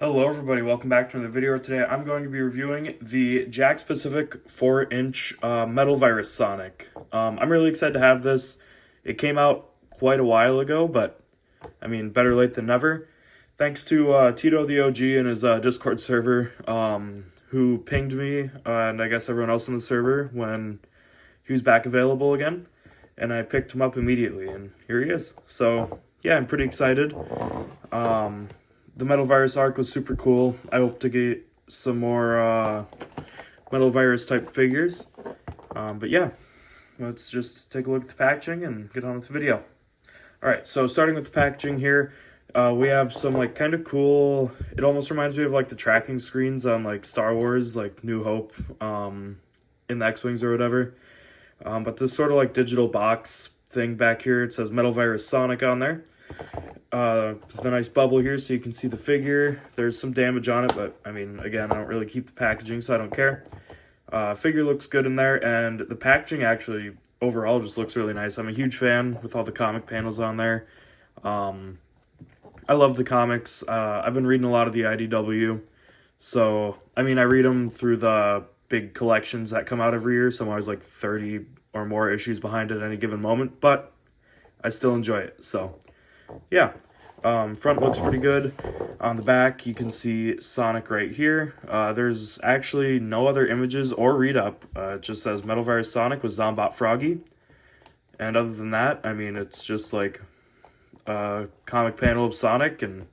Hello everybody, welcome back to another video. Today I'm going to be reviewing the Jakks Pacific 4-inch Metal Virus Sonic. I'm really excited to have this. It came out quite a while ago, but I mean, better late than never. Thanks to Tito the OG and his Discord server, who pinged me, and I guess everyone else in the server when he was back available again. And I picked him up immediately, and here he is. So, yeah, I'm pretty excited. The Metal Virus arc was super cool. I hope to get some more Metal Virus type figures. But yeah, let's just take a look at the packaging and get on with the video. Alright, so starting with the packaging here, we have some like kind of cool, it almost reminds me of like the tracking screens on like Star Wars, like New Hope, in the X-Wings or whatever. But this sort of like digital box thing back here, it says Metal Virus Sonic on there. The nice bubble here so you can see the figure. There's some damage on it, but I mean, again, I don't really keep the packaging, so I don't care. Figure looks good in there, and the packaging actually overall just looks really nice. I'm a huge fan with all the comic panels on there. I love the comics. I've been reading a lot of the IDW, so I mean, I read them through the big collections that come out every year, so I'm always like 30 or more issues behind at any given moment, but I still enjoy it, so yeah. Front looks pretty good. On the back, you can see Sonic right here. There's actually no other images or read-up. It just says Metal Virus Sonic with Zombot Froggy. And other than that, I mean, it's just like a comic panel of Sonic and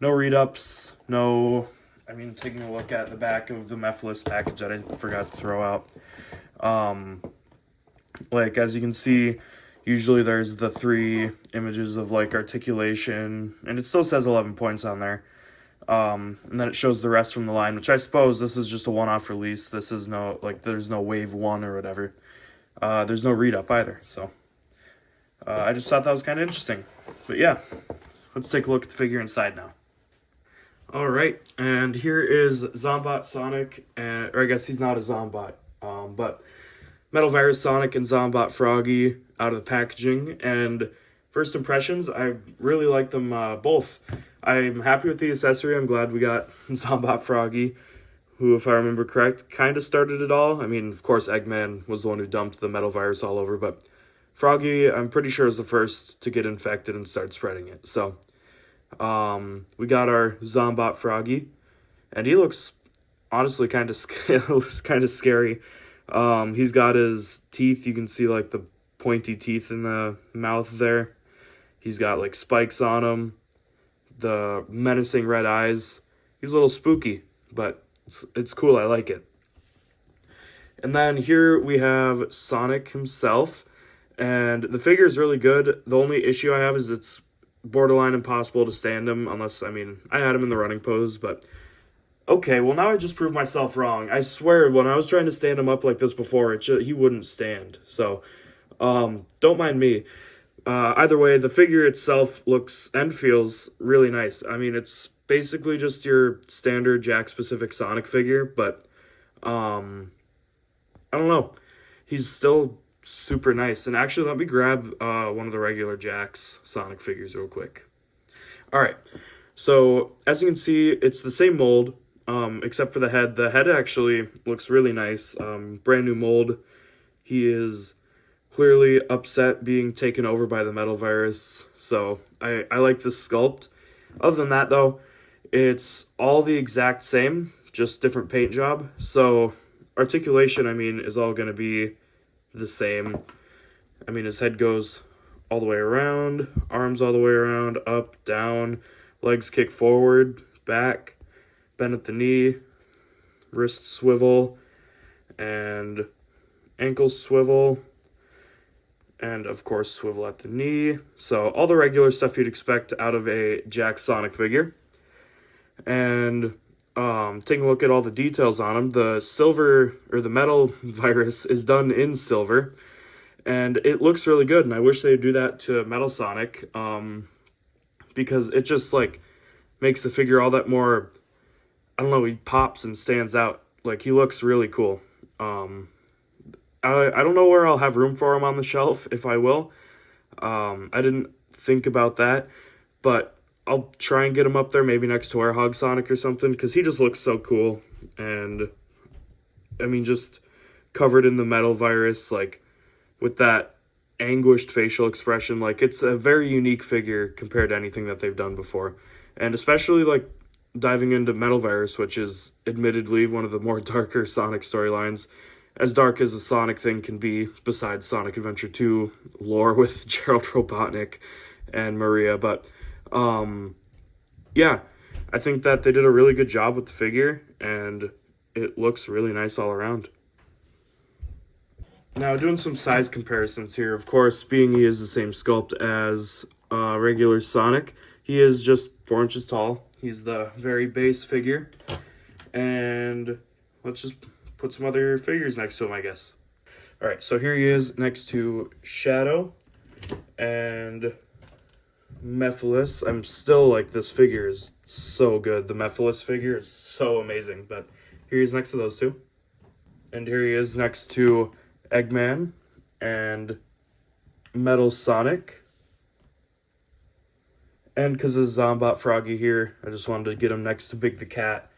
no read-ups, no... I mean, taking a look at the back of the Mephiles package that I forgot to throw out. Like, as you can see, usually there's the 3 images of like articulation, and it still says 11 points on there. And then it shows the rest from the line, which I suppose this is just a one-off release. This is no, like, there's no wave 1 or whatever. There's no read-up either, so. I just thought that was kind of interesting. But yeah, let's take a look at the figure inside now. Alright, and here is Zombot Sonic, or I guess he's not a Zombot, but Metal Virus Sonic and Zombot Froggy out of the packaging, and first impressions, I really like them both. I'm happy with the accessory. I'm glad we got Zombot Froggy, who, if I remember correct, kind of started it all. I mean, of course, Eggman was the one who dumped the Metal Virus all over, but Froggy, I'm pretty sure, is the first to get infected and start spreading it. So, we got our Zombot Froggy, and he looks honestly kind of scary. He's got his teeth. You can see like the pointy teeth in the mouth there. He's got like spikes on him. The menacing red eyes. He's a little spooky, but it's cool. I like it. And then here we have Sonic himself, and the figure is really good. The only issue I have is it's borderline impossible to stand him unless, I mean, I had him in the running pose, but okay, well now I just proved myself wrong. I swear, when I was trying to stand him up like this before, he wouldn't stand. So, don't mind me. Either way, the figure itself looks and feels really nice. I mean, it's basically just your standard Jakks Pacific Sonic figure, but, I don't know. He's still super nice. And actually, let me grab one of the regular Jakks Sonic figures real quick. Alright, so as you can see, it's the same mold, except for the head. The head actually looks really nice. Brand new mold. He is clearly upset being taken over by the Metal Virus, so I like this sculpt. Other than that, though, it's all the exact same, just different paint job. So articulation, I mean, is all going to be the same. I mean, his head goes all the way around, arms all the way around, up, down, legs kick forward, back, bend at the knee, wrist swivel, and ankle swivel, and of course swivel at the knee. So all the regular stuff you'd expect out of a Jakks Sonic figure. And taking a look at all the details on him, the silver, or the Metal Virus, is done in silver, and it looks really good, and I wish they'd do that to Metal Sonic, because it just, like, makes the figure all that more, I don't know, he pops and stands out. Like, he looks really cool. I don't know where I'll have room for him on the shelf, if I will. I didn't think about that, but I'll try and get him up there, maybe next to Hedgehog Sonic or something, because he just looks so cool. And I mean, just covered in the metal virus, like with that anguished facial expression, like it's a very unique figure compared to anything that they've done before. And especially like diving into Metal Virus, which is admittedly one of the more darker Sonic storylines, as dark as a Sonic thing can be, besides Sonic Adventure 2 lore with Gerald Robotnik and Maria. But yeah, I think that they did a really good job with the figure, and it looks really nice all around. Now, doing some size comparisons here, of course, being he is the same sculpt as regular Sonic, he is just 4 inches tall. He's the very base figure. And let's just put some other figures next to him, I guess. Alright, so here he is next to Shadow and Mephiles. I'm still like, this figure is so good. The Mephiles figure is so amazing. But here he is next to those two. And here he is next to Eggman and Metal Sonic. And because of Zombot Froggy here, I just wanted to get him next to Big the Cat.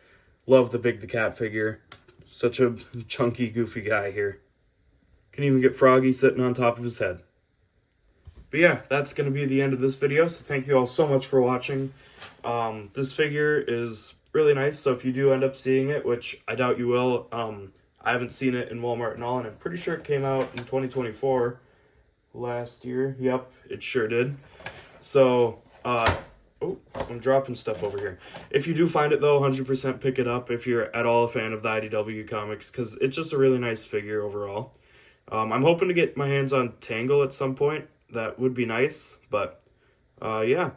Love the Big the Cat figure. Such a chunky, goofy guy here. Can even get Froggy sitting on top of his head. But yeah, that's going to be the end of this video, so thank you all so much for watching. This figure is really nice, so if you do end up seeing it, which I doubt you will, I haven't seen it in Walmart and all, and I'm pretty sure it came out in 2024 last year. Yep, it sure did. So, oh, I'm dropping stuff over here. If you do find it, though, 100% pick it up if you're at all a fan of the IDW comics, because it's just a really nice figure overall. I'm hoping to get my hands on Tangle at some point. That would be nice, but yeah.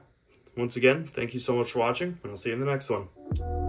Once again, thank you so much for watching, and I'll see you in the next one.